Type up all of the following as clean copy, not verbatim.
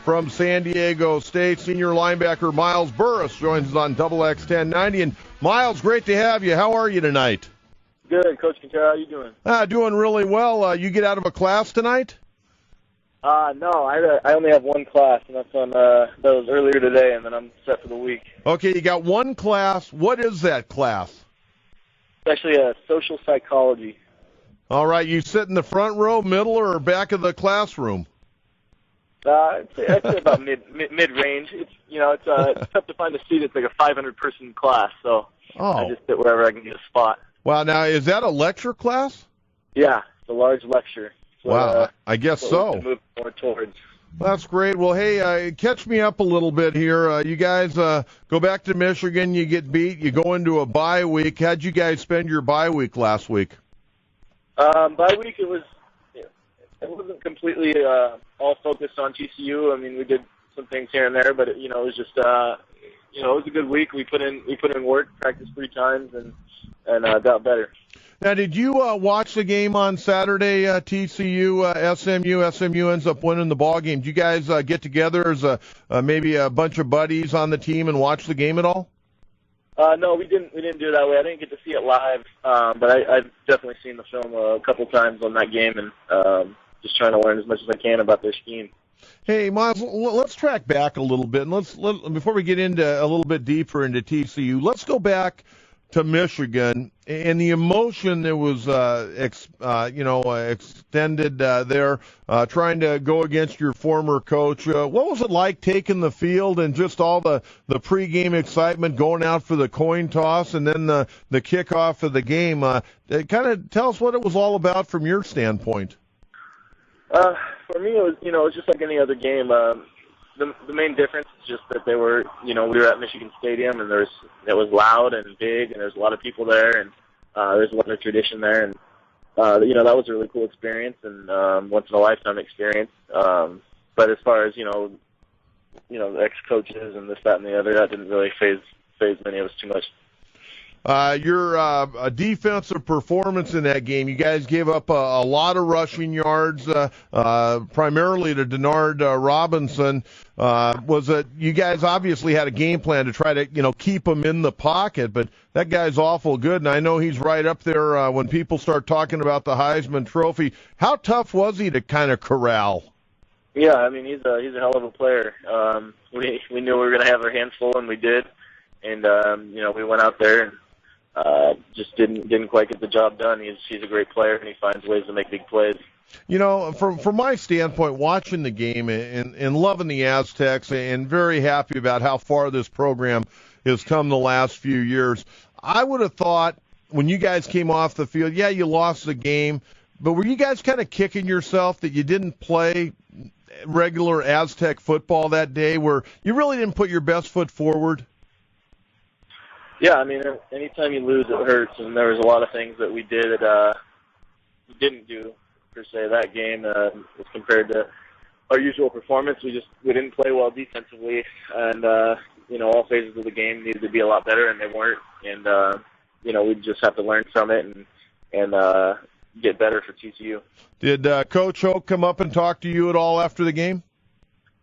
From San Diego State, senior linebacker Miles Burris joins us on Double X 1090. And Miles, great to have you. How are you tonight? Good, Coach Quintero. How you doing? Doing really well. You get out of a class tonight? No, I only have one class, and that's on that was earlier today, and then I'm set for the week. Okay, you got one class. What is that class? It's actually social psychology. All right, you sit in the front row, middle, or back of the classroom? I'd say about mid-range. It's tough to find a seat. It's like a 500-person class, so I just sit wherever I can get a spot. Wow, now is that a lecture class? Yeah, it's a large lecture. So, wow, I guess so. We can move more towards. That's great. Well, hey, catch me up a little bit here. You guys go back to Michigan. You get beat. You go into a bye week. How'd you guys spend your bye week last week? Bye week, it wasn't completely all focused on TCU. I mean, we did some things here and there, but it was just it was a good week. We put in work, practiced 3 times, and got better. Now, did you watch the game on Saturday? TCU, SMU ends up winning the ball game. Did you guys get together as maybe a bunch of buddies on the team and watch the game at all? No, we didn't do it that way. I didn't get to see it live, but I've definitely seen the film a couple times on that game, and just trying to learn as much as I can about their scheme. Hey, Miles, let's track back a little bit, and let's before we get into a little bit deeper into TCU, let's go back to Michigan and the emotion that was extended there, trying to go against your former coach. What was it like taking the field and just all the pregame excitement, going out for the coin toss and then the kickoff of the game? Kind of tell us what it was all about from your standpoint. For me, it was just like any other game. The main difference is just that they were, we were at Michigan Stadium, and it was loud and big, and there's a lot of people there, and there's a lot of tradition there, and that was a really cool experience and once in a lifetime experience. But as far as the ex-coaches and this, that, and the other, that didn't really faze many of us too much. Your defensive performance in that game, you guys gave up a lot of rushing yards, primarily to Denard Robinson. Was it you guys obviously had a game plan to try to keep him in the pocket, but that guy's awful good, and I know he's right up there when people start talking about the Heisman Trophy. How tough was he to kind of corral? Yeah, I mean he's a hell of a player. We knew we were going to have our hands full, and we did, and we went out there and just didn't quite get the job done. He's a great player, and he finds ways to make big plays. From my standpoint, watching the game and loving the Aztecs and very happy about how far this program has come the last few years, I would have thought when you guys came off the field, yeah, you lost the game, but were you guys kind of kicking yourself that you didn't play regular Aztec football that day, where you really didn't put your best foot forward? Yeah, I mean, anytime you lose, it hurts, and there was a lot of things that we did we didn't do, per se, that game as compared to our usual performance. We didn't play well defensively, and, all phases of the game needed to be a lot better, and they weren't, and, we just have to learn from it and get better for TCU. Did Coach Hoke come up and talk to you at all after the game?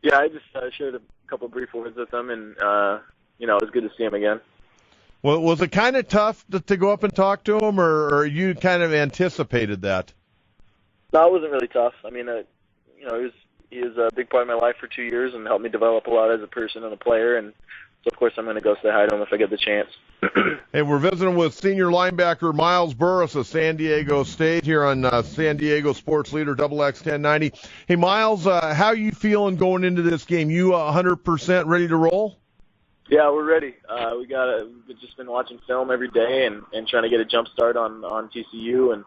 Yeah, I just shared a couple of brief words with him, and, it was good to see him again. Well, was it kind of tough to go up and talk to him, or you kind of anticipated that? No, it wasn't really tough. I mean, he was a big part of my life for 2 years and helped me develop a lot as a person and a player, and so, of course, I'm going to go say hi to him if I get the chance. Hey, we're visiting with senior linebacker Miles Burris of San Diego State here on San Diego Sports Leader Double X 1090. Hey, Miles, how you feeling going into this game? You 100% ready to roll? Yeah, we're ready. We've just been watching film every day and trying to get a jump start on TCU and,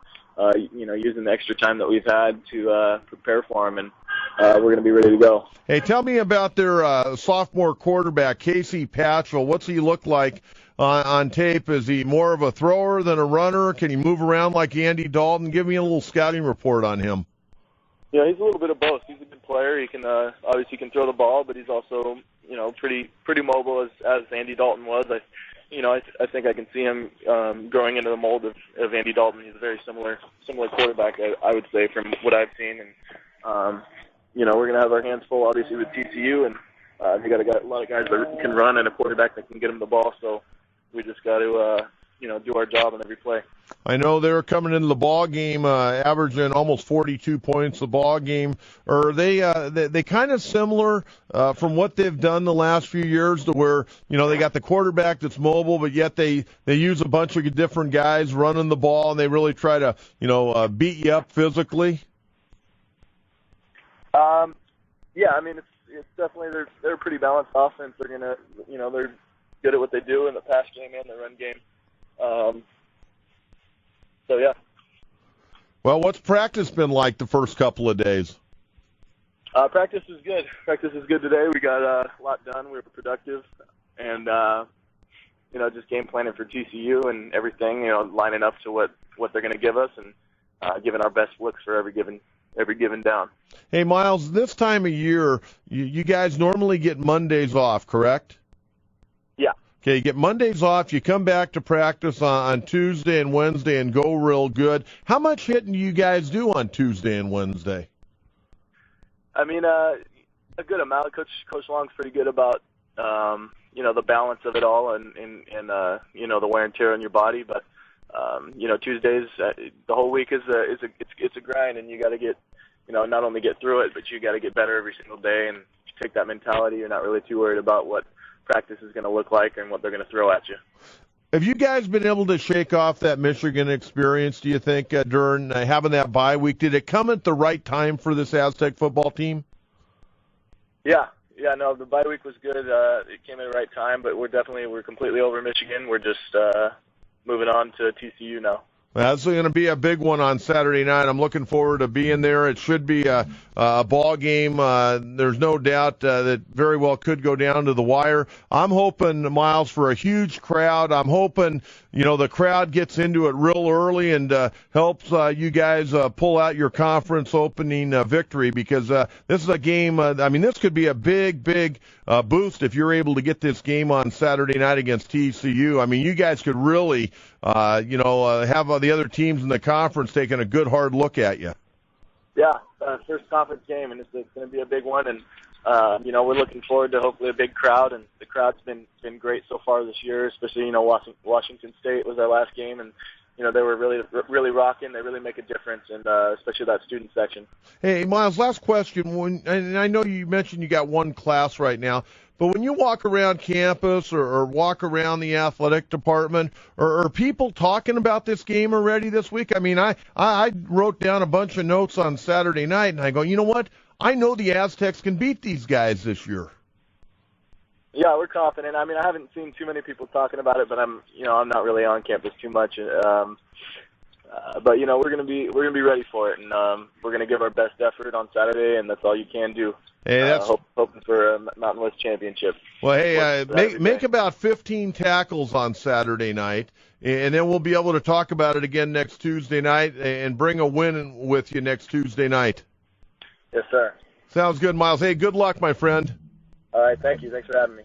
using the extra time that we've had to prepare for them, and we're going to be ready to go. Hey, tell me about their sophomore quarterback, Casey Patchell. What's he look like on tape? Is he more of a thrower than a runner? Can he move around like Andy Dalton? Give me a little scouting report on him. Yeah, he's a little bit of both. He's a good player. He can obviously can throw the ball, but he's also pretty mobile as Andy Dalton was. I think I can see him growing into the mold of Andy Dalton. He's a very similar quarterback, I would say, from what I've seen. And we're going to have our hands full, obviously, with TCU, and they got a lot of guys that can run and a quarterback that can get them the ball. So we just got to, do our job on every play. I know they're coming into the ball game averaging almost 42 points a ball game. Are they kind of similar from what they've done the last few years to where, they got the quarterback that's mobile, but yet they use a bunch of different guys running the ball, and they really try to, beat you up physically? Yeah, I mean, it's definitely they're a pretty balanced offense. They're gonna, they're good at what they do in the pass game and the run game. So yeah. Well, what's practice been like the first couple of days? Practice is good. Practice is good today. We got a lot done. We were productive, and just game planning for TCU and everything. Lining up to what they're going to give us and giving our best looks for every given down. Hey, Miles, this time of year, you guys normally get Mondays off, correct? Yeah. Okay, you get Mondays off, you come back to practice on Tuesday and Wednesday and go real good. How much hitting do you guys do on Tuesday and Wednesday? I mean, a good amount. Coach Long's pretty good about, the balance of it all and the wear and tear on your body. But, Tuesdays, the whole week it's a grind, and you got to get, not only get through it, but you got to get better every single day and take that mentality. You're not really too worried about what practice is going to look like and what they're going to throw at you. Have you guys been able to shake off that Michigan experience, do you think, during having that bye week? Did it come at the right time for this Aztec football team? Yeah, no, the bye week was good. It came at the right time, but we're completely over Michigan. We're just moving on to TCU now. That's going to be a big one on Saturday night. I'm looking forward to being there. It should be a ball game. There's no doubt that very well could go down to the wire. I'm hoping, Miles, for a huge crowd. I'm hoping, the crowd gets into it real early and helps you guys pull out your conference opening victory, because this is a game, this could be a big boost if you're able to get this game on Saturday night against TCU. You guys could really, have the other teams in the conference taking a good hard look at you. Yeah, first conference game, and it's going to be a big one. And we're looking forward to hopefully a big crowd. And the crowd's been great so far this year, especially Washington State was our last game, and they were really rocking. They really make a difference, and especially that student section. Hey, Miles, last question. And I know you mentioned you got one class right now, but when you walk around campus or walk around the athletic department, are people talking about this game already this week? I wrote down a bunch of notes on Saturday night, and I go, you know what? I know the Aztecs can beat these guys this year. Yeah, we're confident. I haven't seen too many people talking about it, but I'm not really on campus too much. But we're gonna be ready for it, and we're gonna give our best effort on Saturday, and that's all you can do. Hey, that's hoping for a Mountain West championship. Well, hey, make about 15 tackles on Saturday night, and then we'll be able to talk about it again next Tuesday night and bring a win with you next Tuesday night. Yes, sir. Sounds good, Miles. Hey, good luck, my friend. All right, thank you. Thanks for having me.